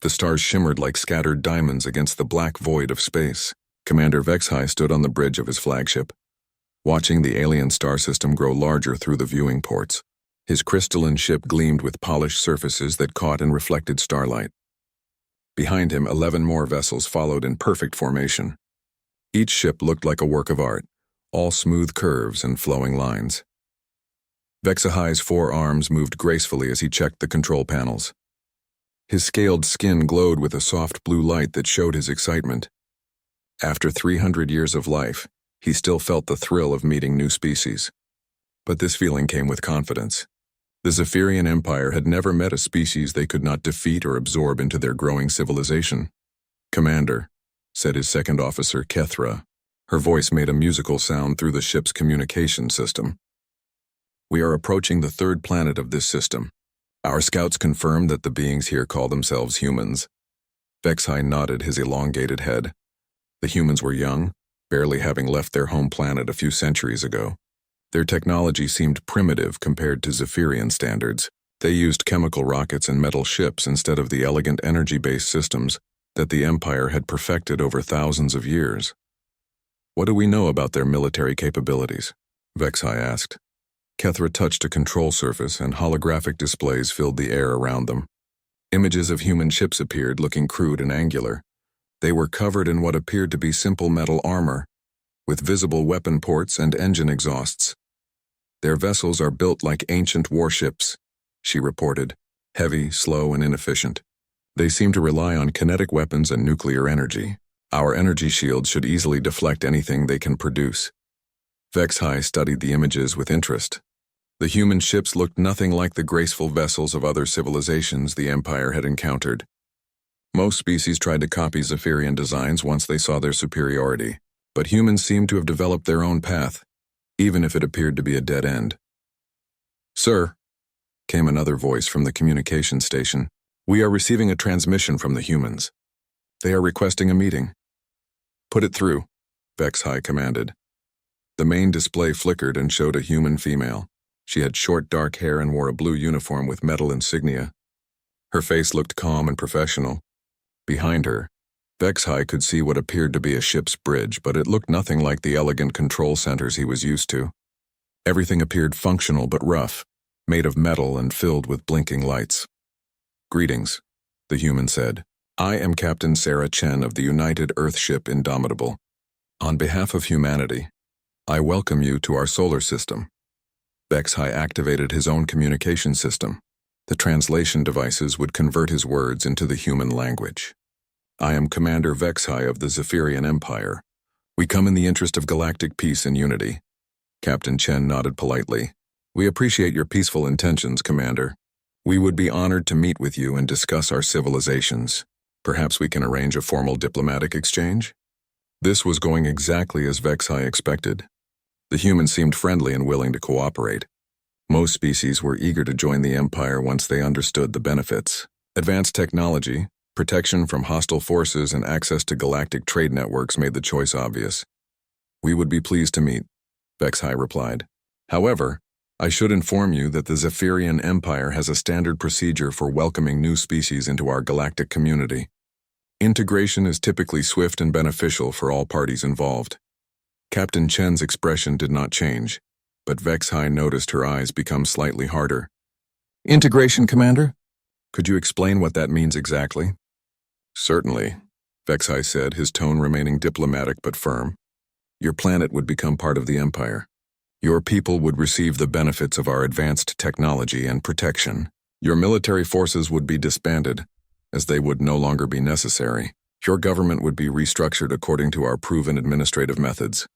The stars shimmered like scattered diamonds against the black void of space. Commander Vexhai stood on the bridge of his flagship, watching the alien star system grow larger through the viewing ports. His crystalline ship gleamed with polished surfaces that caught and reflected starlight. Behind him, 11 more vessels followed in perfect formation. Each ship looked like a work of art, all smooth curves and flowing lines. Vexahai's 4 arms moved gracefully as he checked the control panels. His scaled skin glowed with a soft blue light that showed his excitement. After 300 years of life, he still felt the thrill of meeting new species. But this feeling came with confidence. The Zephyrian Empire had never met a species they could not defeat or absorb into their growing civilization. "Commander," said his second officer, Kethra. Her voice made a musical sound through the ship's communication system. "We are approaching the 3rd planet of this system. Our scouts confirmed that the beings here call themselves humans." Vexhai nodded his elongated head. The humans were young, barely having left their home planet a few centuries ago. Their technology seemed primitive compared to Zephyrian standards. They used chemical rockets and metal ships instead of the elegant energy-based systems that the Empire had perfected over thousands of years. "What do we know about their military capabilities?" Vexhai asked. Kethra touched a control surface and holographic displays filled the air around them. Images of human ships appeared, looking crude and angular. They were covered in what appeared to be simple metal armor, with visible weapon ports and engine exhausts. "Their vessels are built like ancient warships," she reported, "heavy, slow, and inefficient. They seem to rely on kinetic weapons and nuclear energy. Our energy shields should easily deflect anything they can produce." Vexhai studied the images with interest. The human ships looked nothing like the graceful vessels of other civilizations the Empire had encountered. Most species tried to copy Zephyrian designs once they saw their superiority, but humans seemed to have developed their own path, even if it appeared to be a dead end. "Sir," came another voice from the communication station, "we are receiving a transmission from the humans. They are requesting a meeting." "Put it through," Vexhai commanded. The main display flickered and showed a human female. She had short dark hair and wore a blue uniform with metal insignia. Her face looked calm and professional. Behind her, Vexhai could see what appeared to be a ship's bridge, but it looked nothing like the elegant control centers he was used to. Everything appeared functional but rough, made of metal and filled with blinking lights. "Greetings," the human said. "I am Captain Sarah Chen of the United Earthship Indomitable. On behalf of humanity, I welcome you to our solar system." Vexhai activated his own communication system. The translation devices would convert his words into the human language. "I am Commander Vexhai of the Zephyrian Empire. We come in the interest of galactic peace and unity." Captain Chen nodded politely. "We appreciate your peaceful intentions, Commander. We would be honored to meet with you and discuss our civilizations. Perhaps we can arrange a formal diplomatic exchange?" This was going exactly as Vexhai expected. The humans seemed friendly and willing to cooperate. Most species were eager to join the Empire once they understood the benefits. Advanced technology, protection from hostile forces, and access to galactic trade networks made the choice obvious. "We would be pleased to meet," Vexhai replied. "However, I should inform you that the Zephyrian Empire has a standard procedure for welcoming new species into our galactic community. Integration is typically swift and beneficial for all parties involved." Captain Chen's expression did not change, but Vexhai noticed her eyes become slightly harder. "Integration, Commander? Could you explain what that means exactly?" "Certainly," Vexhai said, his tone remaining diplomatic but firm. "Your planet would become part of the Empire. Your people would receive the benefits of our advanced technology and protection. Your military forces would be disbanded, as they would no longer be necessary. Your government would be restructured according to our proven administrative methods."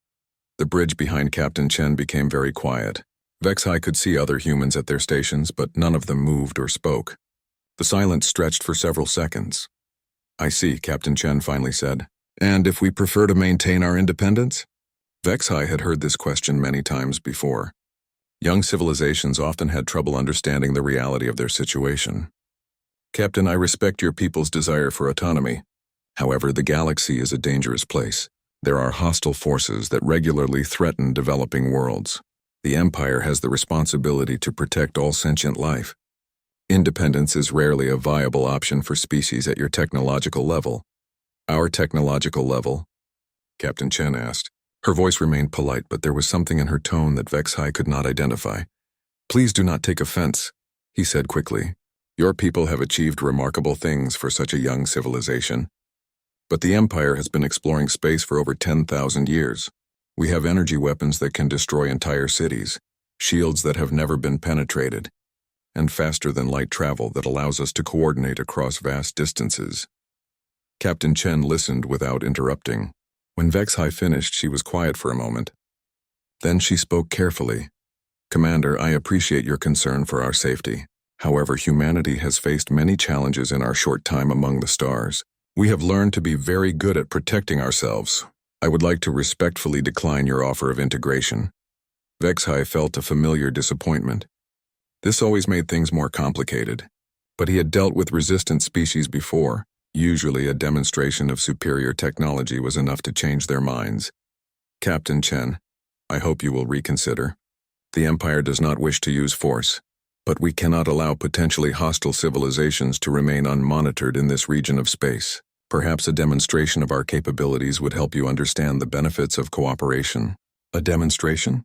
The bridge behind Captain Chen became very quiet. Vexhai could see other humans at their stations, but none of them moved or spoke. The silence stretched for several seconds. "I see," Captain Chen finally said. "And if we prefer to maintain our independence?" Vexhai had heard this question many times before. Young civilizations often had trouble understanding the reality of their situation. "Captain, I respect your people's desire for autonomy. However, the galaxy is a dangerous place. There are hostile forces that regularly threaten developing worlds. The Empire has the responsibility to protect all sentient life. Independence is rarely a viable option for species at your technological level. Our technological level? Captain Chen asked. Her voice remained polite, but there was something in her tone that Vexhai could not identify. Please do not take offense, he said quickly. Your people have achieved remarkable things for such a young civilization. But the Empire has been exploring space for over 10,000 years. We have energy weapons that can destroy entire cities, shields that have never been penetrated, and faster-than-light travel that allows us to coordinate across vast distances. Captain Chen listened without interrupting. When Vexhai finished, she was quiet for a moment. Then she spoke carefully. Commander, I appreciate your concern for our safety. However, humanity has faced many challenges in our short time among the stars. We have learned to be very good at protecting ourselves. I would like to respectfully decline your offer of integration. Vexhai felt a familiar disappointment. This always made things more complicated. But he had dealt with resistant species before. Usually a demonstration of superior technology was enough to change their minds. Captain Chen, I hope you will reconsider. The Empire does not wish to use force, but we cannot allow potentially hostile civilizations to remain unmonitored in this region of space. Perhaps a demonstration of our capabilities would help you understand the benefits of cooperation. A demonstration?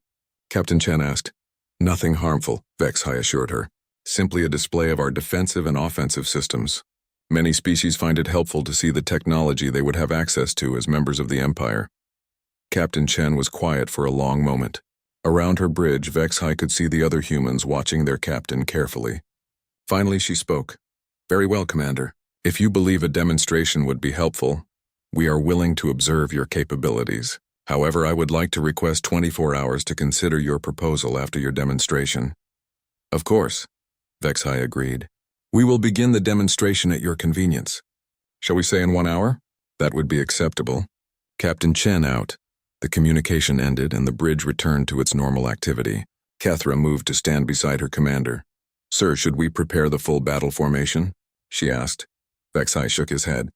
Captain Chen asked. Nothing harmful, Vexhai assured her. Simply a display of our defensive and offensive systems. Many species find it helpful to see the technology they would have access to as members of the Empire. Captain Chen was quiet for a long moment. Around her bridge, Vexhai could see the other humans watching their captain carefully. Finally, she spoke. Very well, Commander. If you believe a demonstration would be helpful, we are willing to observe your capabilities. However, I would like to request 24 hours to consider your proposal after your demonstration. Of course, Vexhai agreed. We will begin the demonstration at your convenience. Shall we say in 1 hour? That would be acceptable. Captain Chen out. The communication ended and the bridge returned to its normal activity. Kethra moved to stand beside her commander. Sir, should we prepare the full battle formation? She asked. Vexhai shook his head.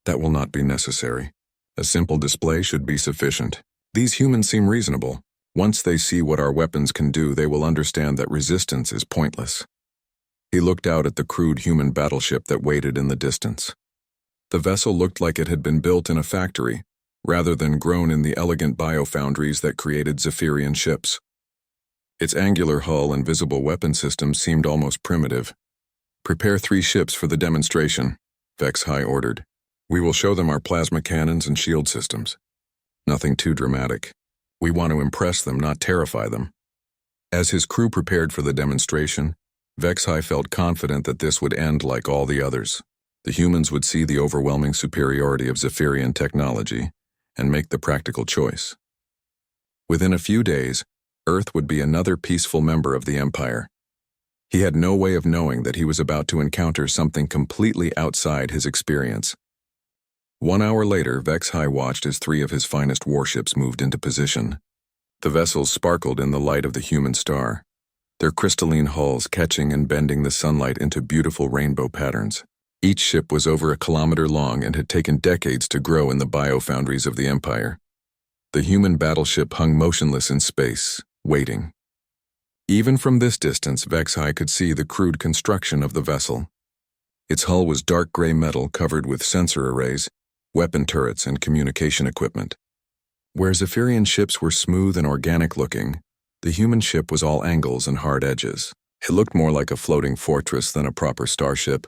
That will not be necessary. A simple display should be sufficient. These humans seem reasonable. Once they see what our weapons can do, they will understand that resistance is pointless. He looked out at the crude human battleship that waited in the distance. The vessel looked like it had been built in a factory, rather than grown in the elegant biofoundries that created Zephyrian ships. Its angular hull and visible weapon systems seemed almost primitive. Prepare 3 ships for the demonstration, Vexhai ordered. We will show them our plasma cannons and shield systems. Nothing too dramatic. We want to impress them, not terrify them. As his crew prepared for the demonstration, Vexhai felt confident that this would end like all the others. The humans would see the overwhelming superiority of Zephyrian technology and make the practical choice. Within a few days, Earth would be another peaceful member of the Empire. He had no way of knowing that he was about to encounter something completely outside his experience. 1 hour later, Vexhai watched as 3 of his finest warships moved into position. The vessels sparkled in the light of the human star, their crystalline hulls catching and bending the sunlight into beautiful rainbow patterns. Each ship was over 1 kilometer long and had taken decades to grow in the biofoundries of the Empire. The human battleship hung motionless in space, waiting. Even from this distance, Vexhai could see the crude construction of the vessel. Its hull was dark gray metal covered with sensor arrays, weapon turrets, and communication equipment. Where Zephyrian ships were smooth and organic-looking, the human ship was all angles and hard edges. It looked more like a floating fortress than a proper starship.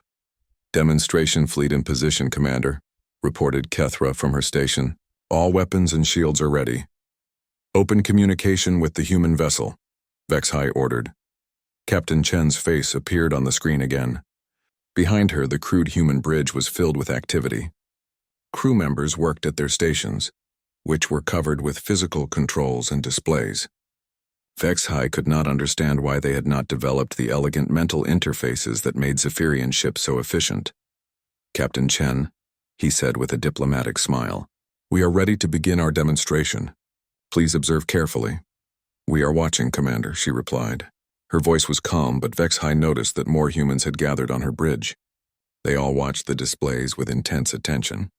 Demonstration fleet in position, Commander, reported Kethra from her station. All weapons and shields are ready. Open communication with the human vessel, Vexhai ordered. Captain Chen's face appeared on the screen again. Behind her, the crude human bridge was filled with activity. Crew members worked at their stations, which were covered with physical controls and displays. Vexhai could not understand why they had not developed the elegant mental interfaces that made Zephyrian ships so efficient. Captain Chen, he said with a diplomatic smile, we are ready to begin our demonstration. Please observe carefully. We are watching, Commander, she replied. Her voice was calm, but Vexhai noticed that more humans had gathered on her bridge. They all watched the displays with intense attention.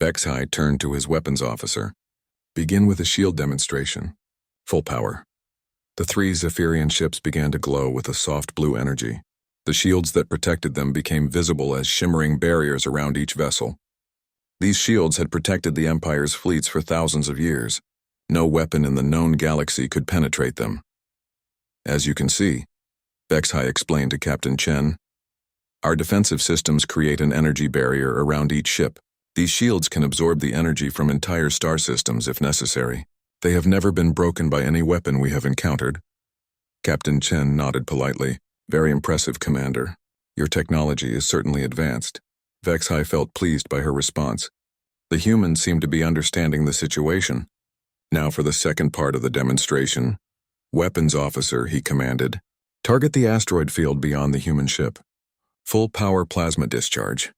Vexhai turned to his weapons officer. Begin with a shield demonstration. Full power. The 3 Zephyrian ships began to glow with a soft blue energy. The shields that protected them became visible as shimmering barriers around each vessel. These shields had protected the Empire's fleets for thousands of years. No weapon in the known galaxy could penetrate them. As you can see, Vexhai explained to Captain Chen, our defensive systems create an energy barrier around each ship. These shields can absorb the energy from entire star systems if necessary. They have never been broken by any weapon we have encountered. Captain Chen nodded politely. Very impressive, Commander. Your technology is certainly advanced. Vexhai felt pleased by her response. The humans seemed to be understanding the situation. Now for the second part of the demonstration. Weapons officer, he commanded. Target the asteroid field beyond the human ship. Full power plasma discharge.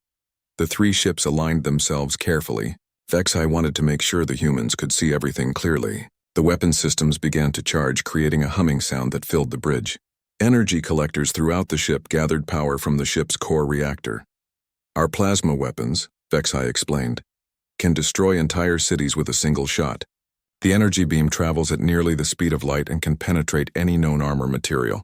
The three ships aligned themselves carefully. Vexhai wanted to make sure the humans could see everything clearly. The weapon systems began to charge, creating a humming sound that filled the bridge. Energy collectors throughout the ship gathered power from the ship's core reactor. Our plasma weapons, Vexhai explained, can destroy entire cities with a single shot. The energy beam travels at nearly the speed of light and can penetrate any known armor material.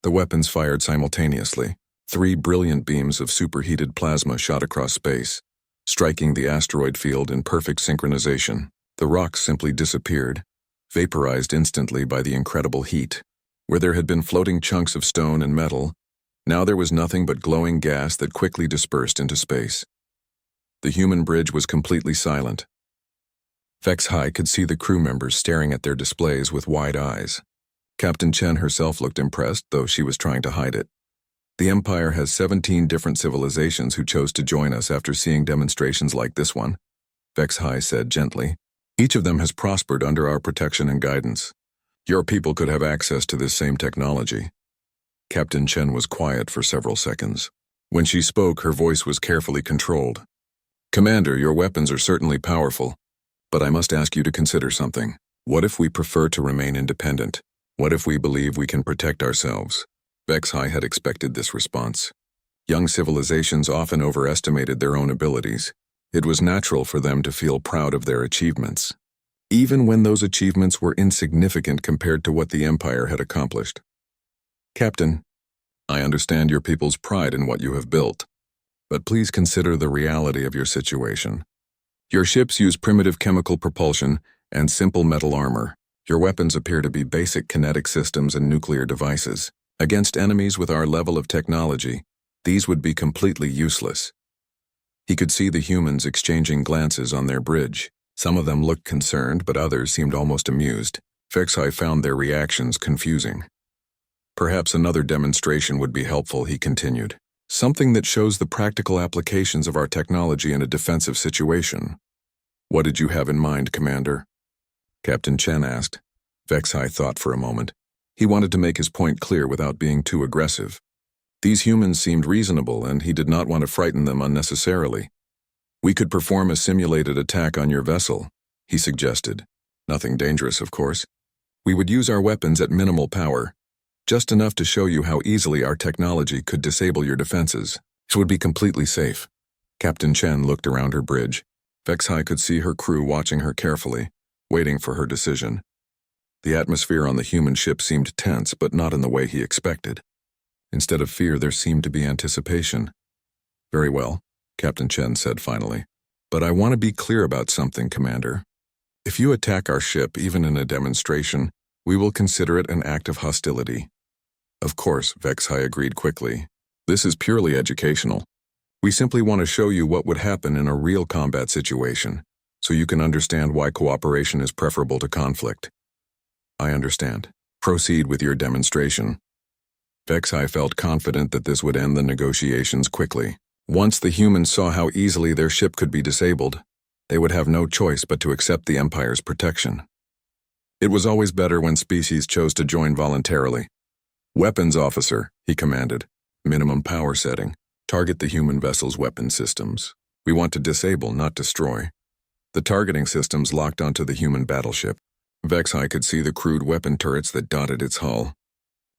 The weapons fired simultaneously. 3 brilliant beams of superheated plasma shot across space, striking the asteroid field in perfect synchronization. The rocks simply disappeared, vaporized instantly by the incredible heat. Where there had been floating chunks of stone and metal, now there was nothing but glowing gas that quickly dispersed into space. The human bridge was completely silent. Vexhai could see the crew members staring at their displays with wide eyes. Captain Chen herself looked impressed, though she was trying to hide it. The Empire has 17 different civilizations who chose to join us after seeing demonstrations like this one, Vexhai said gently. Each of them has prospered under our protection and guidance. Your people could have access to this same technology. Captain Chen was quiet for several seconds. When she spoke, her voice was carefully controlled. Commander, your weapons are certainly powerful, but I must ask you to consider something. What if we prefer to remain independent? What if we believe we can protect ourselves? Vexhai had expected this response. Young civilizations often overestimated their own abilities. It was natural for them to feel proud of their achievements, even when those achievements were insignificant compared to what the Empire had accomplished. Captain, I understand your people's pride in what you have built, but please consider the reality of your situation. Your ships use primitive chemical propulsion and simple metal armor. Your weapons appear to be basic kinetic systems and nuclear devices. Against enemies with our level of technology, these would be completely useless. He could see the humans exchanging glances on their bridge. Some of them looked concerned, but others seemed almost amused. Vexhai found their reactions confusing. Perhaps another demonstration would be helpful, he continued. Something that shows the practical applications of our technology in a defensive situation. What did you have in mind, Commander? Captain Chen asked. Vexhai thought for a moment. He wanted to make his point clear without being too aggressive. These humans seemed reasonable, and he did not want to frighten them unnecessarily. We could perform a simulated attack on your vessel, he suggested. Nothing dangerous, of course. We would use our weapons at minimal power, just enough to show you how easily our technology could disable your defenses. It would be completely safe. Captain Chen looked around her bridge. Vexhai could see her crew watching her carefully, waiting for her decision. The atmosphere on the human ship seemed tense, but not in the way he expected. Instead of fear, there seemed to be anticipation. Very well, Captain Chen said finally. But I want to be clear about something, Commander. If you attack our ship, even in a demonstration, we will consider it an act of hostility. Of course, Vexhai agreed quickly. This is purely educational. We simply want to show you what would happen in a real combat situation, so you can understand why cooperation is preferable to conflict. I understand. Proceed with your demonstration. Vexhai felt confident that this would end the negotiations quickly. Once the humans saw how easily their ship could be disabled, they would have no choice but to accept the Empire's protection. It was always better when species chose to join voluntarily. Weapons officer, he commanded. Minimum power setting. Target the human vessel's weapon systems. We want to disable, not destroy. The targeting systems locked onto the human battleship. Vexhai could see the crude weapon turrets that dotted its hull.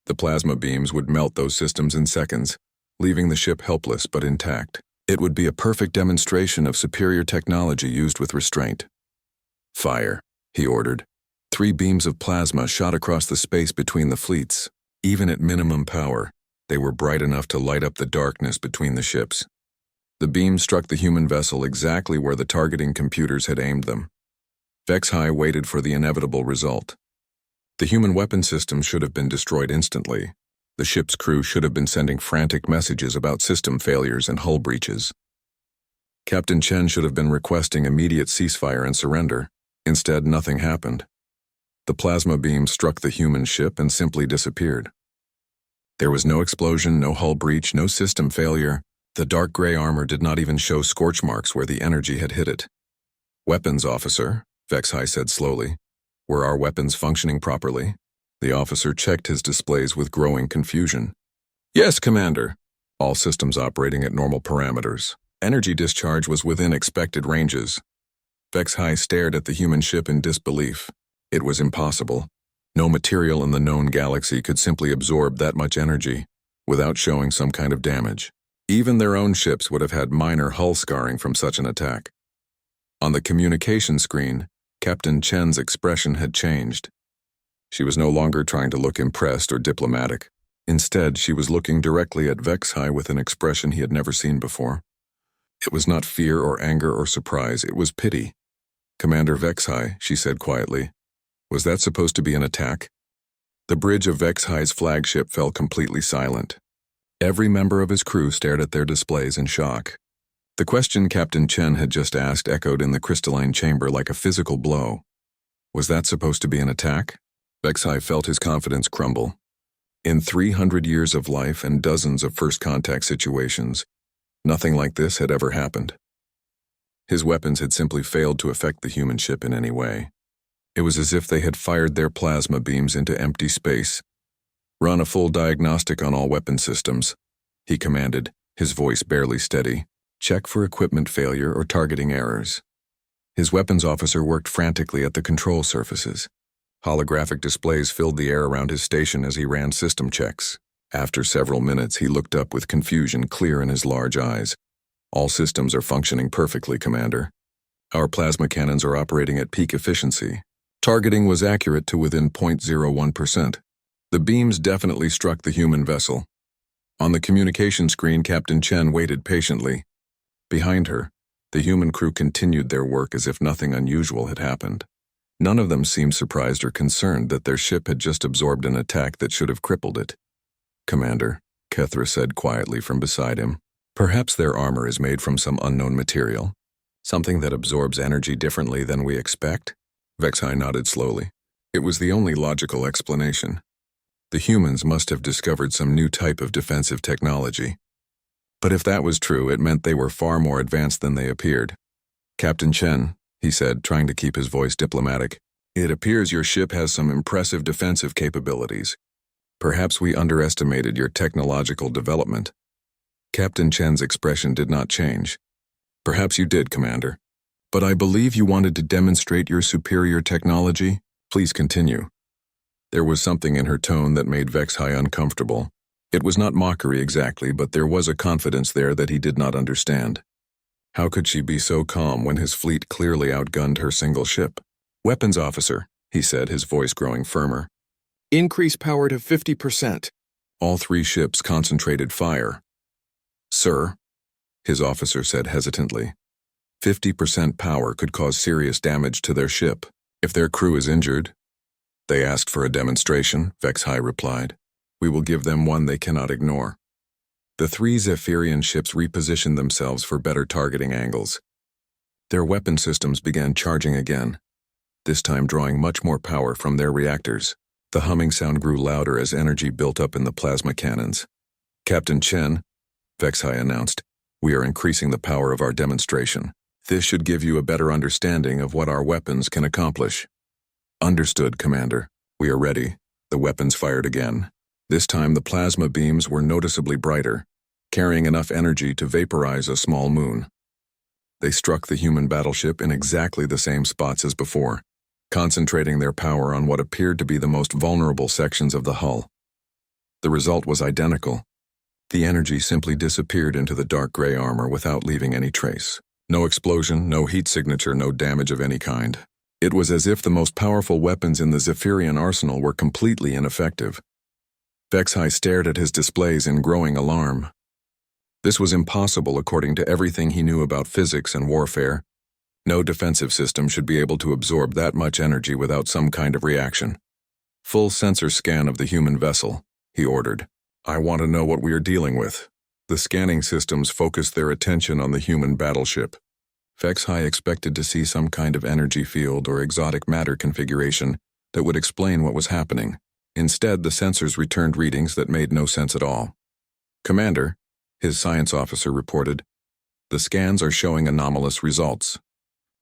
The plasma beams would melt those systems in seconds, leaving the ship helpless but intact. It would be a perfect demonstration of superior technology used with restraint. Fire, he ordered. 3 beams of plasma shot across the space between the fleets. Even at minimum power, They were bright enough to light up the darkness between the ships. The beams struck the human vessel exactly where the targeting computers had aimed them. Vexhai waited for the inevitable result. The human weapon system should have been destroyed instantly. The ship's crew should have been sending frantic messages about system failures and hull breaches. Captain Chen should have been requesting immediate ceasefire and surrender. Instead, nothing happened. The plasma beam struck the human ship and simply disappeared. There was no explosion, no hull breach, no system failure. The dark gray armor did not even show scorch marks where the energy had hit it. "Weapons officer," Vexhai said slowly. "Were our weapons functioning properly?" The officer checked his displays with growing confusion. "Yes, Commander. All systems operating at normal parameters. Energy discharge was within expected ranges." Vexhai stared at the human ship in disbelief. It was impossible. No material in the known galaxy could simply absorb that much energy without showing some kind of damage. Even their own ships would have had minor hull scarring from such an attack. On the communication screen, Captain Chen's expression had changed. She was no longer trying to look impressed or diplomatic. Instead, she was looking directly at Vexhai with an expression he had never seen before. It was not fear or anger or surprise, it was pity. "Commander Vexhai," she said quietly, "was that supposed to be an attack?" The bridge of Vexhai's flagship fell completely silent. Every member of his crew stared at their displays in shock. The question Captain Chen had just asked echoed in the crystalline chamber like a physical blow. Was that supposed to be an attack? Vexhai felt his confidence crumble. In 300 years of life and dozens of first contact situations, nothing like this had ever happened. His weapons had simply failed to affect the human ship in any way. It was as if they had fired their plasma beams into empty space. "Run a full diagnostic on all weapon systems," he commanded, his voice barely steady. "Check for equipment failure or targeting errors." His weapons officer worked frantically at the control surfaces. Holographic displays filled the air around his station as he ran system checks. After several minutes, he looked up with confusion clear in his large eyes. "All systems are functioning perfectly, Commander. Our plasma cannons are operating at peak efficiency. Targeting was accurate to within 0.01%. The beams definitely struck the human vessel." On the communication screen, Captain Chen waited patiently. Behind her, the human crew continued their work as if nothing unusual had happened. None of them seemed surprised or concerned that their ship had just absorbed an attack that should have crippled it. "Commander," Kethra said quietly from beside him, "perhaps their armor is made from some unknown material, something that absorbs energy differently than we expect?" Vexhai nodded slowly. It was the only logical explanation. The humans must have discovered some new type of defensive technology. But if that was true, it meant they were far more advanced than they appeared. "Captain Chen," he said, trying to keep his voice diplomatic, "it appears your ship has some impressive defensive capabilities. Perhaps we underestimated your technological development." Captain Chen's expression did not change. "Perhaps you did, Commander. But I believe you wanted to demonstrate your superior technology. Please continue." There was something in her tone that made Vexhai uncomfortable. It was not mockery exactly, but there was a confidence there that he did not understand. How could she be so calm when his fleet clearly outgunned her single ship? "Weapons officer," he said, his voice growing firmer. "Increase power to 50%. All three ships concentrated fire. "Sir," his officer said hesitantly, 50% power could cause serious damage to their ship. If their crew is injured—" "They asked for a demonstration," Vexhai replied. "We will give them one they cannot ignore." The three Zephyrian ships repositioned themselves for better targeting angles. Their weapon systems began charging again, this time drawing much more power from their reactors. The humming sound grew louder as energy built up in the plasma cannons. "Captain Chen," Vexhai announced, "we are increasing the power of our demonstration. This should give you a better understanding of what our weapons can accomplish." "Understood, Commander. We are ready." The weapons fired again. This time the plasma beams were noticeably brighter, carrying enough energy to vaporize a small moon. They struck the human battleship in exactly the same spots as before, concentrating their power on what appeared to be the most vulnerable sections of the hull. The result was identical. The energy simply disappeared into the dark gray armor without leaving any trace. No explosion, no heat signature, no damage of any kind. It was as if the most powerful weapons in the Zephyrian arsenal were completely ineffective. Vexhai stared at his displays in growing alarm. This was impossible according to everything he knew about physics and warfare. No defensive system should be able to absorb that much energy without some kind of reaction. Full sensor scan of the human vessel, he ordered. I want to know what we are dealing with. The scanning systems focused their attention on the human battleship. Vexhai expected to see some kind of energy field or exotic matter configuration that would explain what was happening. Instead, the sensors returned readings that made no sense at all. Commander, his science officer reported, the scans are showing anomalous results.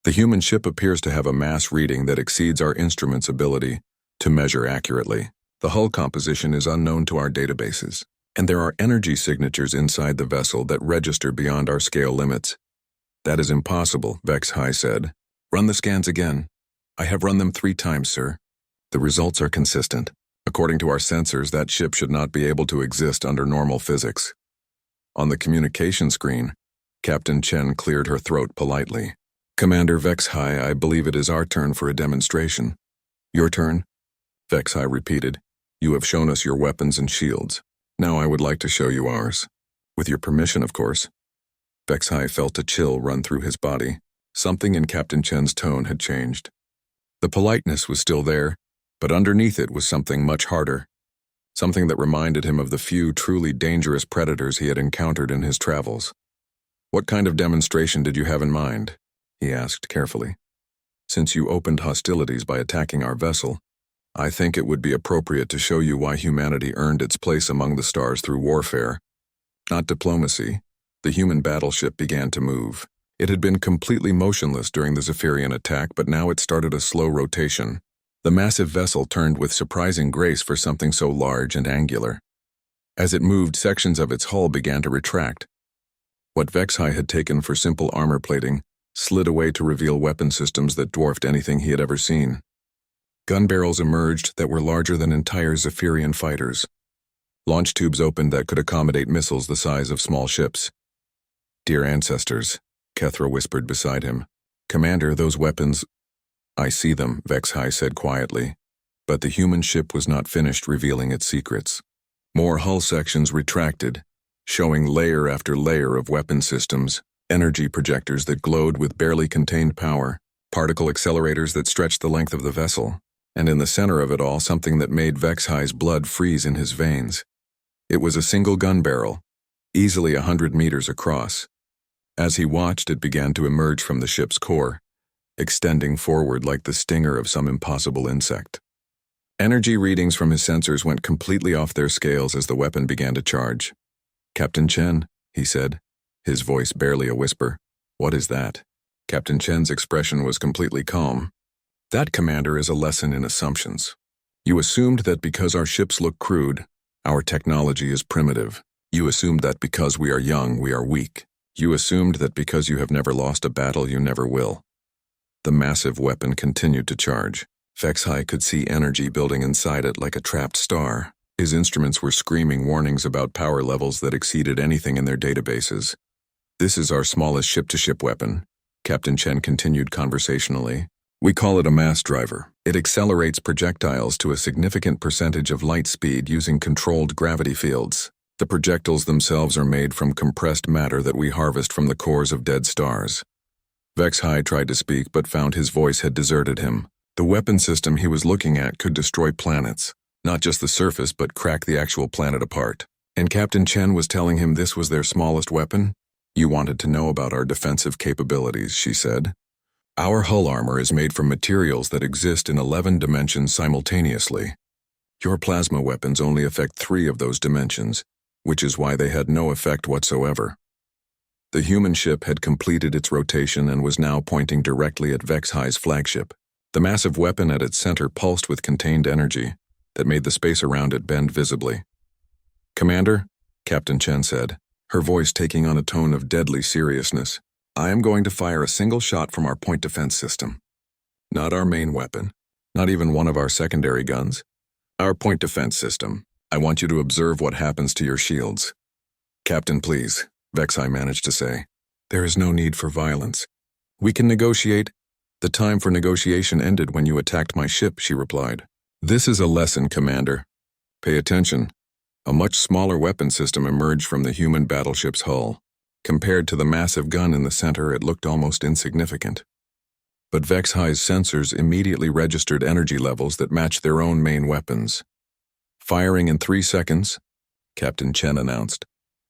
The human ship appears to have a mass reading that exceeds our instrument's ability to measure accurately. The hull composition is unknown to our databases, and there are energy signatures inside the vessel that register beyond our scale limits. That is impossible, Vexhai said. Run the scans again. I have run them 3 times, sir. The results are consistent. According to our sensors, that ship should not be able to exist under normal physics. On the communication screen, Captain Chen cleared her throat politely. Commander Vexhai, I believe it is our turn for a demonstration. Your turn? Vexhai repeated. You have shown us your weapons and shields. Now I would like to show you ours. With your permission, of course. Vexhai felt a chill run through his body. Something in Captain Chen's tone had changed. The politeness was still there, but underneath it was something much harder. Something that reminded him of the few truly dangerous predators he had encountered in his travels. What kind of demonstration did you have in mind? He asked carefully. Since you opened hostilities by attacking our vessel, I think it would be appropriate to show you why humanity earned its place among the stars through warfare. Not diplomacy. The human battleship began to move. It had been completely motionless during the Zephyrian attack, but now it started a slow rotation. The massive vessel turned with surprising grace for something so large and angular. As it moved, sections of its hull began to retract. What Vexhai had taken for simple armor plating slid away to reveal weapon systems that dwarfed anything he had ever seen. Gun barrels emerged that were larger than entire Zephyrian fighters. Launch tubes opened that could accommodate missiles the size of small ships. Dear ancestors, Kethra whispered beside him. Commander, those weapons... I see them, Vexhai said quietly. But the human ship was not finished revealing its secrets. More hull sections retracted, showing layer after layer of weapon systems, energy projectors that glowed with barely contained power, particle accelerators that stretched the length of the vessel, and in the center of it all something that made Vexhai's blood freeze in his veins. It was a single gun barrel, easily 100 meters across. As he watched, it began to emerge from the ship's core, extending forward like the stinger of some impossible insect. Energy readings from his sensors went completely off their scales as the weapon began to charge. Captain Chen, he said, his voice barely a whisper. What is that? Captain Chen's expression was completely calm. That, Commander, is a lesson in assumptions. You assumed that because our ships look crude, our technology is primitive. You assumed that because we are young, we are weak. You assumed that because you have never lost a battle, you never will. The massive weapon continued to charge. Vexhai could see energy building inside it like a trapped star. His instruments were screaming warnings about power levels that exceeded anything in their databases. This is our smallest ship-to-ship weapon, Captain Chen continued conversationally. We call it a mass driver. It accelerates projectiles to a significant percentage of light speed using controlled gravity fields. The projectiles themselves are made from compressed matter that we harvest from the cores of dead stars. Vexhai tried to speak but found his voice had deserted him. The weapon system he was looking at could destroy planets, not just the surface but crack the actual planet apart. And Captain Chen was telling him this was their smallest weapon? You wanted to know about our defensive capabilities, she said. Our hull armor is made from materials that exist in 11 dimensions simultaneously. Your plasma weapons only affect 3 of those dimensions, which is why they had no effect whatsoever. The human ship had completed its rotation and was now pointing directly at Vexhai's flagship. The massive weapon at its center pulsed with contained energy that made the space around it bend visibly. Commander, Captain Chen said, her voice taking on a tone of deadly seriousness, I am going to fire a single shot from our point defense system. Not our main weapon, not even one of our secondary guns. Our point defense system. I want you to observe what happens to your shields. Captain, please, Vexhai managed to say. There is no need for violence. We can negotiate. The time for negotiation ended when you attacked my ship, she replied. This is a lesson, Commander. Pay attention. A much smaller weapon system emerged from the human battleship's hull. Compared to the massive gun in the center, it looked almost insignificant. But Vex-High's sensors immediately registered energy levels that matched their own main weapons. "Firing in 3 seconds," Captain Chen announced.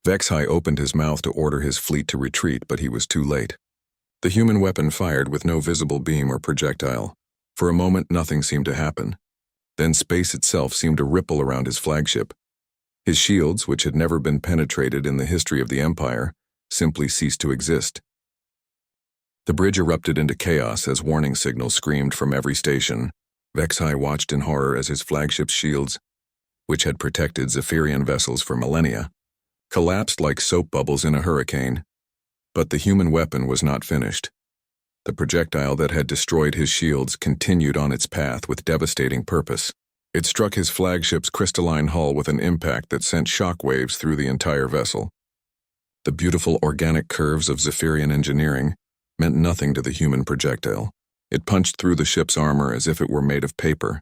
Vex-High opened his mouth to order his fleet to retreat, but he was too late. The human weapon fired with no visible beam or projectile. For a moment, nothing seemed to happen. Then space itself seemed to ripple around his flagship. His shields, which had never been penetrated in the history of the Empire, simply ceased to exist. The bridge erupted into chaos as warning signals screamed from every station. Vex-High watched in horror as his flagship's shields, which had protected Zephyrian vessels for millennia, collapsed like soap bubbles in a hurricane. But the human weapon was not finished. The projectile that had destroyed his shields continued on its path with devastating purpose. It struck his flagship's crystalline hull with an impact that sent shockwaves through the entire vessel. The beautiful organic curves of Zephyrian engineering meant nothing to the human projectile. It punched through the ship's armor as if it were made of paper.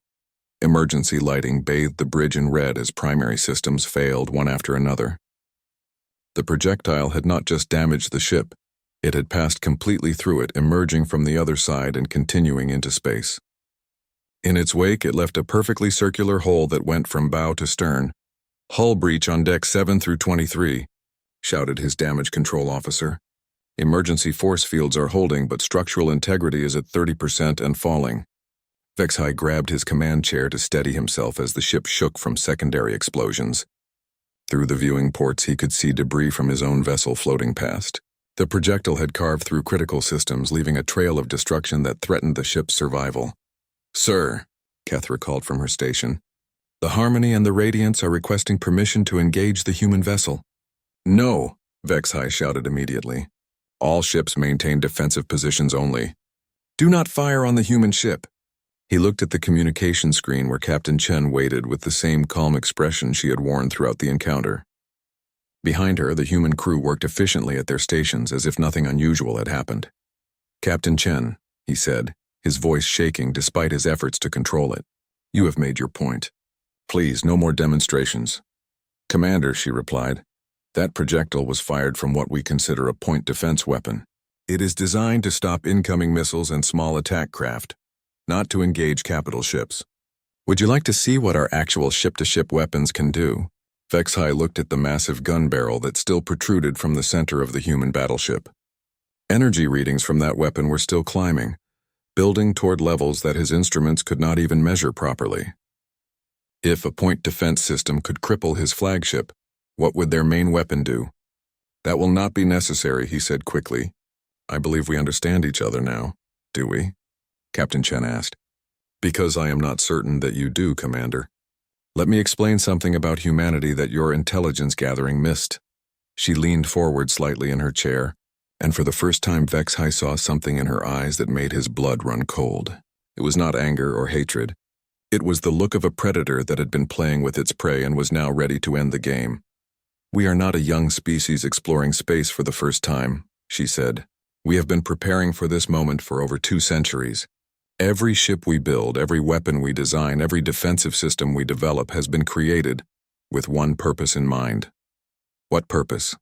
Emergency lighting bathed the bridge in red as primary systems failed one after another. The projectile had not just damaged the ship, it had passed completely through it, emerging from the other side and continuing into space. In its wake, it left a perfectly circular hole that went from bow to stern. "Hull breach on deck 7 through 23, shouted his damage control officer. "Emergency force fields are holding, but structural integrity is at 30% and falling." Vex-High grabbed his command chair to steady himself as the ship shook from secondary explosions. Through the viewing ports, he could see debris from his own vessel floating past. The projectile had carved through critical systems, leaving a trail of destruction that threatened the ship's survival. "Sir," Kethra called from her station, "the Harmony and the Radiance are requesting permission to engage the human vessel." "No," Vex-High shouted immediately. "All ships maintain defensive positions only. Do not fire on the human ship." He looked at the communication screen where Captain Chen waited with the same calm expression she had worn throughout the encounter. Behind her, the human crew worked efficiently at their stations as if nothing unusual had happened. "Captain Chen," he said, his voice shaking despite his efforts to control it, "you have made your point. Please, no more demonstrations." "Commander," she replied, "that projectile was fired from what we consider a point defense weapon. It is designed to stop incoming missiles and small attack craft, not to engage capital ships. Would you like to see what our actual ship-to-ship weapons can do?" Vex-High looked at the massive gun barrel that still protruded from the center of the human battleship. Energy readings from that weapon were still climbing, building toward levels that his instruments could not even measure properly. If a point defense system could cripple his flagship, what would their main weapon do? "That will not be necessary," he said quickly. "I believe we understand each other now, do we?" Captain Chen asked. "Because I am not certain that you do, Commander. Let me explain something about humanity that your intelligence gathering missed." She leaned forward slightly in her chair, and for the first time Vex-High saw something in her eyes that made his blood run cold. It was not anger or hatred. It was the look of a predator that had been playing with its prey and was now ready to end the game. "We are not a young species exploring space for the first time," she said. "We have been preparing for this moment for over 2 centuries. Every ship we build, every weapon we design, every defensive system we develop has been created with one purpose in mind." "What purpose?"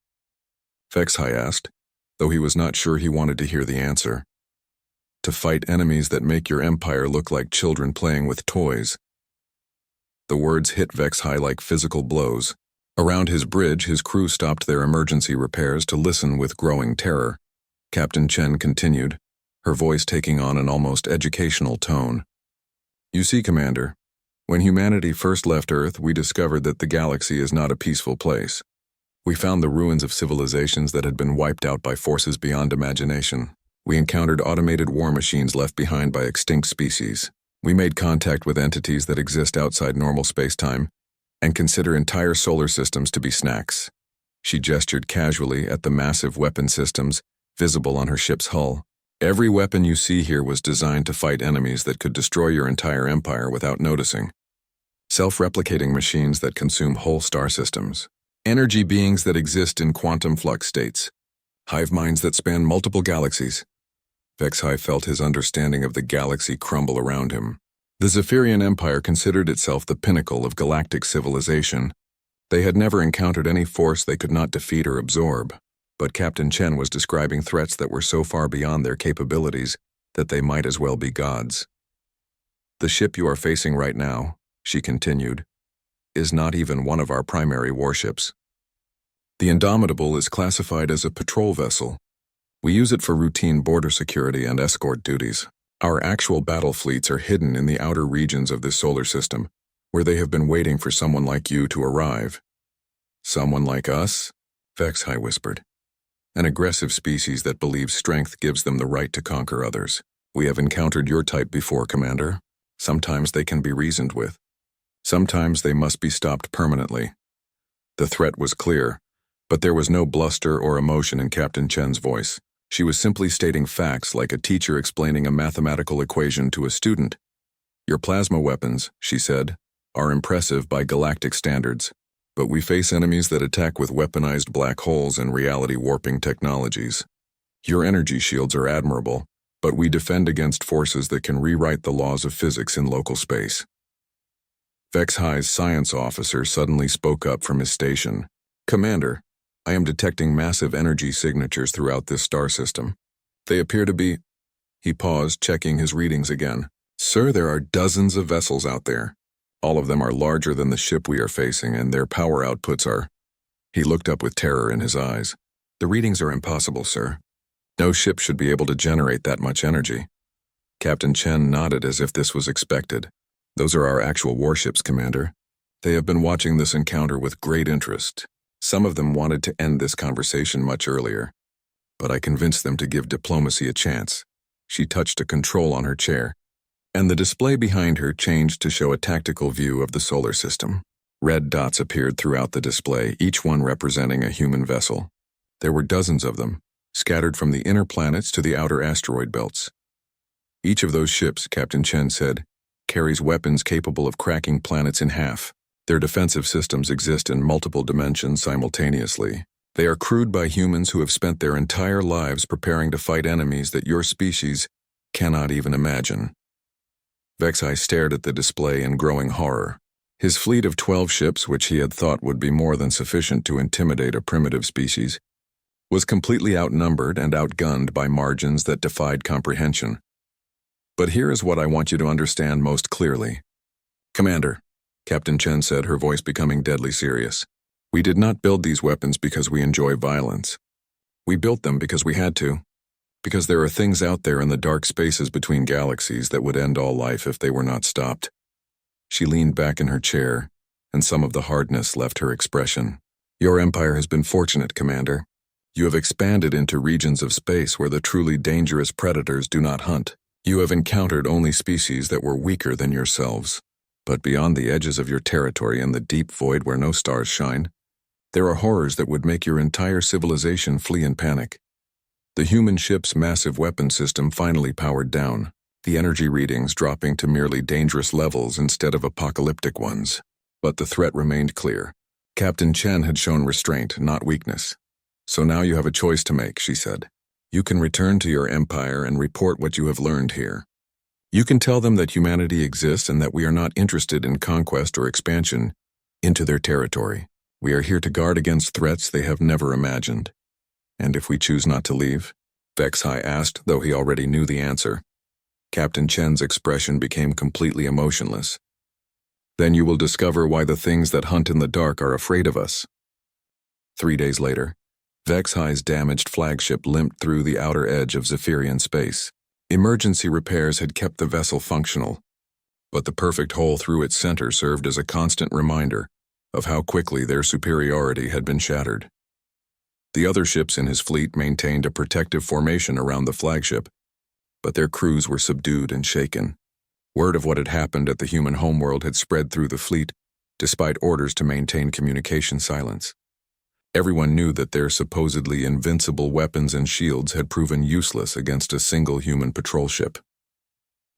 Vex-High asked, though he was not sure he wanted to hear the answer. "To fight enemies that make your empire look like children playing with toys." The words hit Vex-High like physical blows. Around his bridge, his crew stopped their emergency repairs to listen with growing terror. Captain Chen continued, her voice taking on an almost educational tone. "You see, Commander, when humanity first left Earth, we discovered that the galaxy is not a peaceful place. We found the ruins of civilizations that had been wiped out by forces beyond imagination. We encountered automated war machines left behind by extinct species. We made contact with entities that exist outside normal space-time and consider entire solar systems to be snacks." She gestured casually at the massive weapon systems visible on her ship's hull. "Every weapon you see here was designed to fight enemies that could destroy your entire empire without noticing. Self-replicating machines that consume whole star systems. Energy beings that exist in quantum flux states. Hive minds that span multiple galaxies." Vex-High felt his understanding of the galaxy crumble around him. The Zephyrian Empire considered itself the pinnacle of galactic civilization, They had never encountered any force they could not defeat or absorb, but Captain Chen was describing threats that were so far beyond their capabilities that they might as well be gods. The ship you are facing right now, she continued, is not even one of our primary warships. The Indomitable is classified as a patrol vessel. We use it for routine border security and escort duties. Our actual battle fleets are hidden in the outer regions of this solar system, where they have been waiting for someone like you to arrive. Someone like us? HFY whispered. An aggressive species that believes strength gives them the right to conquer others. We have encountered your type before, Commander. Sometimes they can be reasoned with. Sometimes they must be stopped permanently. The threat was clear, but there was no bluster or emotion in Captain Chen's voice. She was simply stating facts like a teacher explaining a mathematical equation to a student. Your plasma weapons, she said, are impressive by galactic standards, but we face enemies that attack with weaponized black holes and reality warping technologies. Your energy shields are admirable, but we defend against forces that can rewrite the laws of physics in local space. HFY's science officer suddenly spoke up from his station. Commander, I am detecting massive energy signatures throughout this star system. They appear to be... He paused, checking his readings again. Sir, there are dozens of vessels out there. All of them are larger than the ship we are facing, and their power outputs are... He looked up with terror in his eyes. The readings are impossible, sir. No ship should be able to generate that much energy. Captain Chen nodded as if this was expected. Those are our actual warships, Commander. They have been watching this encounter with great interest. Some of them wanted to end this conversation much earlier, but I convinced them to give diplomacy a chance. She touched a control on her chair, and the display behind her changed to show a tactical view of the solar system. Red dots appeared throughout the display, each one representing a human vessel. There were dozens of them, scattered from the inner planets to the outer asteroid belts. Each of those ships, Captain Chen said, carries weapons capable of cracking planets in half. Their defensive systems exist in multiple dimensions simultaneously. They are crewed by humans who have spent their entire lives preparing to fight enemies that your species cannot even imagine. HFY stared at the display in growing horror. His fleet of 12 ships, which he had thought would be more than sufficient to intimidate a primitive species, was completely outnumbered and outgunned by margins that defied comprehension. But here is what I want you to understand most clearly. Commander, Captain Chen said, her voice becoming deadly serious, we did not build these weapons because we enjoy violence. We built them because we had to. Because there are things out there in the dark spaces between galaxies that would end all life if they were not stopped. She leaned back in her chair, and some of the hardness left her expression. Your empire has been fortunate, Commander. You have expanded into regions of space where the truly dangerous predators do not hunt. You have encountered only species that were weaker than yourselves. But beyond the edges of your territory in the deep void where no stars shine, there are horrors that would make your entire civilization flee in panic. The human ship's massive weapon system finally powered down, the energy readings dropping to merely dangerous levels instead of apocalyptic ones. But the threat remained clear. Captain Chen had shown restraint, not weakness. So now you have a choice to make, she said. You can return to your empire and report what you have learned here. You can tell them that humanity exists and that we are not interested in conquest or expansion into their territory. We are here to guard against threats they have never imagined. And if we choose not to leave? HFY asked, though he already knew the answer. Captain Chen's expression became completely emotionless. Then you will discover why the things that hunt in the dark are afraid of us. 3 days later, HFY's damaged flagship limped through the outer edge of Zephyrian space. Emergency repairs had kept the vessel functional, but the perfect hole through its center served as a constant reminder of how quickly their superiority had been shattered. The other ships in his fleet maintained a protective formation around the flagship, but their crews were subdued and shaken. Word of what had happened at the human homeworld had spread through the fleet, despite orders to maintain communication silence. Everyone knew that their supposedly invincible weapons and shields had proven useless against a single human patrol ship.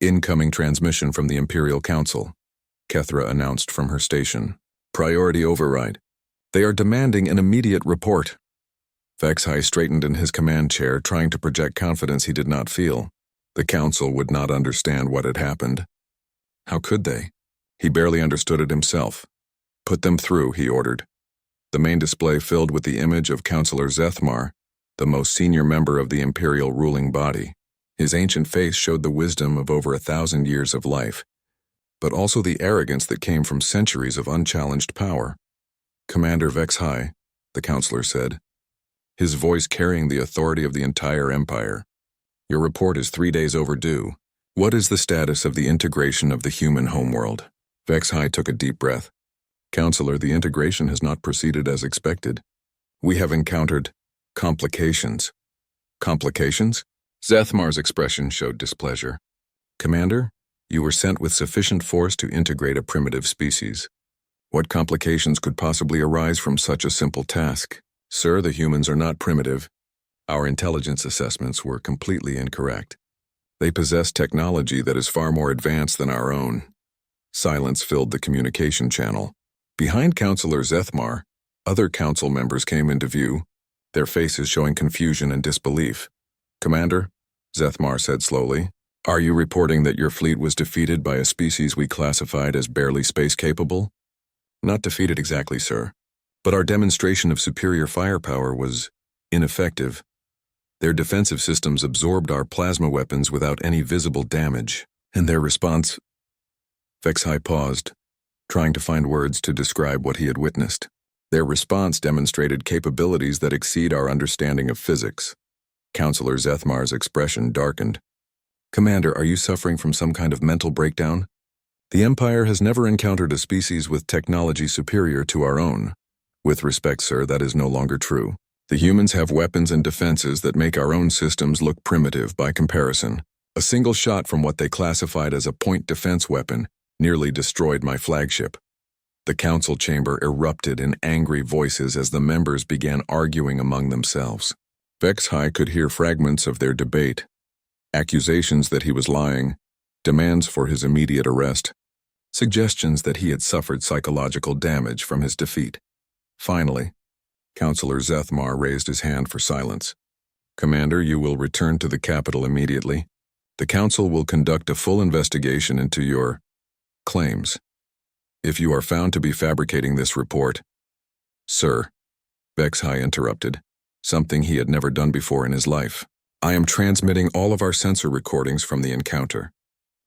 Incoming transmission from the Imperial Council, Kethra announced from her station. Priority override. They are demanding an immediate report. HFY straightened in his command chair, trying to project confidence he did not feel. The Council would not understand what had happened. How could they? He barely understood it himself. Put them through, he ordered. the main display filled with the image of Counselor Zethmar, the most senior member of the Imperial ruling body. His ancient face showed the wisdom of over 1,000 years of life, but also the arrogance that came from centuries of unchallenged power. "Commander Vexhai," the counselor said, his voice carrying the authority of the entire empire. "Your report is 3 days overdue. What is the status of the integration of the human homeworld?" Vexhai took a deep breath. "Counselor, the integration has not proceeded as expected. We have encountered complications." "Complications?" Zethmar's expression showed displeasure. "Commander, you were sent with sufficient force to integrate a primitive species. What complications could possibly arise from such a simple task?" "Sir, the humans are not primitive. Our intelligence assessments were completely incorrect. They possess technology that is far more advanced than our own." Silence filled the communication channel. Behind Counselor Zethmar, other council members came into view, their faces showing confusion and disbelief. "Commander," Zethmar said slowly, "are you reporting that your fleet was defeated by a species we classified as barely space-capable?" "Not defeated exactly, sir, but our demonstration of superior firepower was ineffective. Their defensive systems absorbed our plasma weapons without any visible damage, and their response—" Vexhai paused, trying to find words to describe what he had witnessed. "Their response demonstrated capabilities that exceed our understanding of physics." Counselor Zethmar's expression darkened. "Commander, are you suffering from some kind of mental breakdown? The Empire has never encountered a species with technology superior to our own. With respect, sir, that is no longer true. The humans have weapons and defenses that make our own systems look primitive by comparison. A single shot from what they classified as a point defense weapon nearly destroyed my flagship." The council chamber erupted in angry voices as the members began arguing among themselves. Vexhai could hear fragments of their debate. Accusations that he was lying, demands for his immediate arrest, suggestions that he had suffered psychological damage from his defeat. Finally, Counselor Zethmar raised his hand for silence. "Commander, you will return to the capital immediately. The council will conduct a full investigation into your claims. If you are found to be fabricating this report—" "Sir," Vexhai interrupted, something he had never done before in his life. "I am transmitting all of our sensor recordings from the encounter.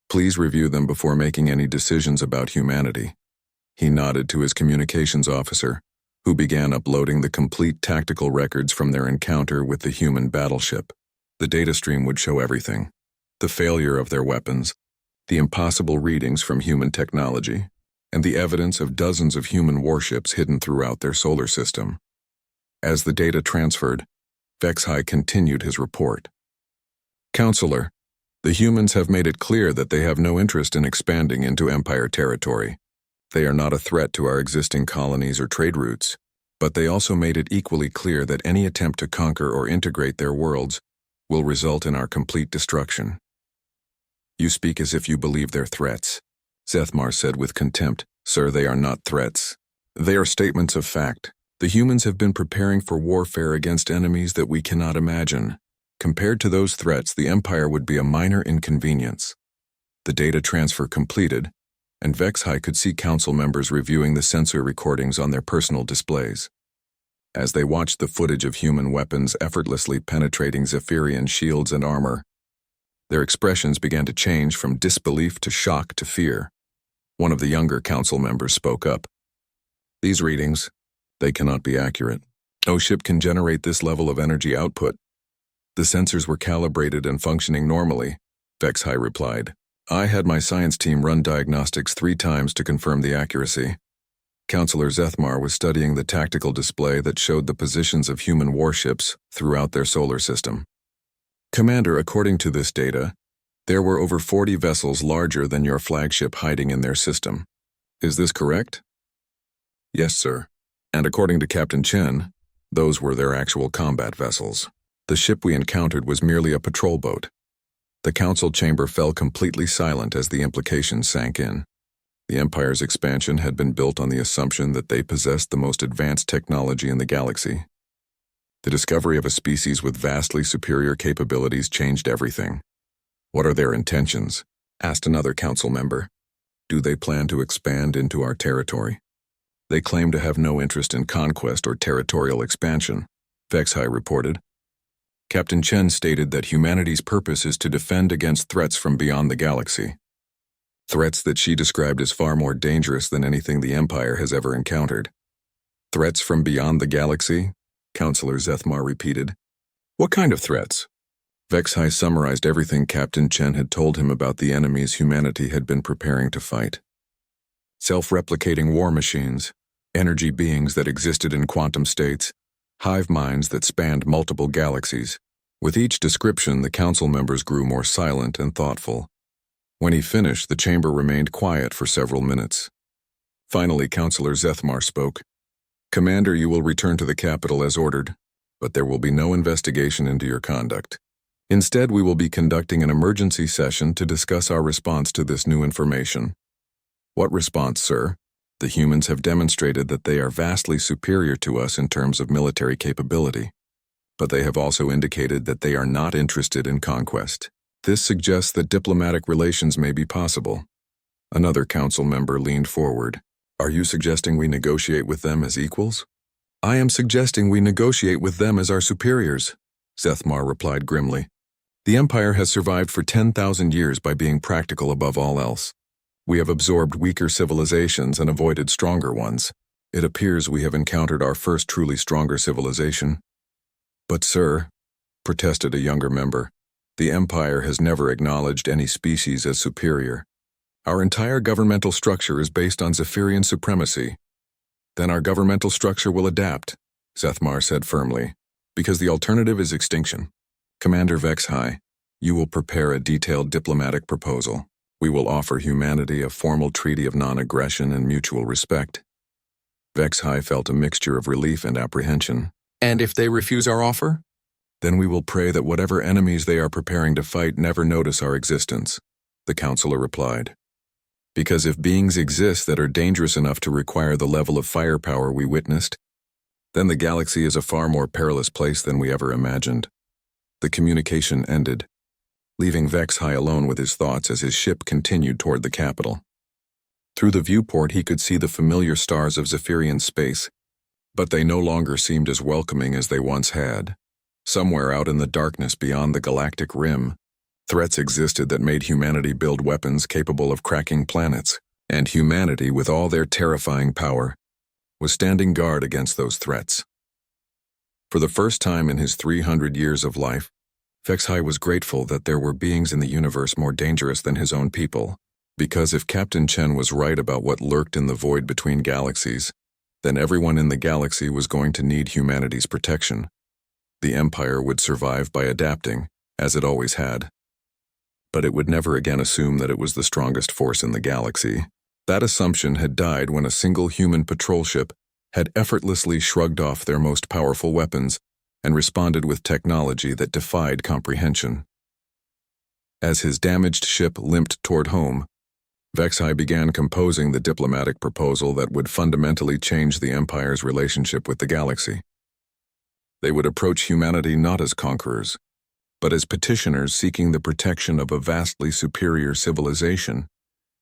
Please review them before making any decisions about humanity." He nodded to his communications officer, who began uploading the complete tactical records from their encounter with the human battleship. The data stream would show everything: the failure of their weapons, the impossible readings from human technology, and the evidence of dozens of human warships hidden throughout their solar system. As the data transferred, Vexhai continued his report. "Counselor, the humans have made it clear that they have no interest in expanding into Empire territory. They are not a threat to our existing colonies or trade routes, but they also made it equally clear that any attempt to conquer or integrate their worlds will result in our complete destruction." "You speak as if you believe they're threats," Zethmar said with contempt. "Sir, they are not threats. They are statements of fact. The humans have been preparing for warfare against enemies that we cannot imagine. Compared to those threats, the Empire would be a minor inconvenience." The data transfer completed, and Vexhai could see council members reviewing the sensor recordings on their personal displays. As they watched the footage of human weapons effortlessly penetrating Zephyrian shields and armor, their expressions began to change from disbelief to shock to fear. One of the younger council members spoke up. "These readings, they cannot be accurate. No ship can generate this level of energy output." "The sensors were calibrated and functioning normally," Vexhai replied. "I had my science team run diagnostics 3 times to confirm the accuracy." Counselor Zethmar was studying the tactical display that showed the positions of human warships throughout their solar system. "Commander, according to this data, there were over 40 vessels larger than your flagship hiding in their system. Is this correct?" "Yes, sir. And according to Captain Chen, those were their actual combat vessels. The ship we encountered was merely a patrol boat." The council chamber fell completely silent as the implications sank in. The Empire's expansion had been built on the assumption that they possessed the most advanced technology in the galaxy. The discovery of a species with vastly superior capabilities changed everything. "What are their intentions?" asked another council member. "Do they plan to expand into our territory?" They claim to have no interest in conquest or territorial expansion, Vexhai reported. Captain Chen stated that humanity's purpose is to defend against threats from beyond the galaxy. Threats that she described as far more dangerous than anything the Empire has ever encountered. Threats from beyond the galaxy? Counselor Zethmar repeated. What kind of threats? Vexhai summarized everything Captain Chen had told him about the enemies humanity had been preparing to fight. Self-replicating war machines, energy beings that existed in quantum states, hive minds that spanned multiple galaxies. With each description, the council members grew more silent and thoughtful. When he finished, the chamber remained quiet for several minutes. Finally, Counselor Zethmar spoke. Commander, you will return to the capital as ordered, but there will be no investigation into your conduct. Instead, we will be conducting an emergency session to discuss our response to this new information. What response, sir? The humans have demonstrated that they are vastly superior to us in terms of military capability, but they have also indicated that they are not interested in conquest. This suggests that diplomatic relations may be possible. Another council member leaned forward. Are you suggesting we negotiate with them as equals? I am suggesting we negotiate with them as our superiors, Zethmar replied grimly. The Empire has survived for 10,000 years by being practical above all else. We have absorbed weaker civilizations and avoided stronger ones. It appears we have encountered our first truly stronger civilization. But sir, protested a younger member, the Empire has never acknowledged any species as superior. Our entire governmental structure is based on Zephyrian supremacy. Then our governmental structure will adapt, Zethmar said firmly, because the alternative is extinction. Commander Vexhai, you will prepare a detailed diplomatic proposal. We will offer humanity a formal treaty of non-aggression and mutual respect. Vexhai felt a mixture of relief and apprehension. And if they refuse our offer? Then we will pray that whatever enemies they are preparing to fight never notice our existence, the counselor replied. Because if beings exist that are dangerous enough to require the level of firepower we witnessed, then the galaxy is a far more perilous place than we ever imagined. The communication ended, leaving Vexhai alone with his thoughts as his ship continued toward the capital. Through the viewport he could see the familiar stars of Zephyrian space, but they no longer seemed as welcoming as they once had. Somewhere out in the darkness beyond the galactic rim, threats existed that made humanity build weapons capable of cracking planets, and humanity, with all their terrifying power, was standing guard against those threats. For the first time in his 300 years of life, Vexhai was grateful that there were beings in the universe more dangerous than his own people, because if Captain Chen was right about what lurked in the void between galaxies, then everyone in the galaxy was going to need humanity's protection. The Empire would survive by adapting, as it always had. But it would never again assume that it was the strongest force in the galaxy. That assumption had died when a single human patrol ship had effortlessly shrugged off their most powerful weapons and responded with technology that defied comprehension. As his damaged ship limped toward home, Vexhai began composing the diplomatic proposal that would fundamentally change the Empire's relationship with the galaxy. They would approach humanity not as conquerors, but as petitioners seeking the protection of a vastly superior civilization.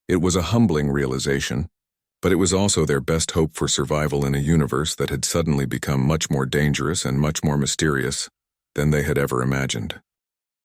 It was a humbling realization, but it was also their best hope for survival in a universe that had suddenly become much more dangerous and much more mysterious than they had ever imagined.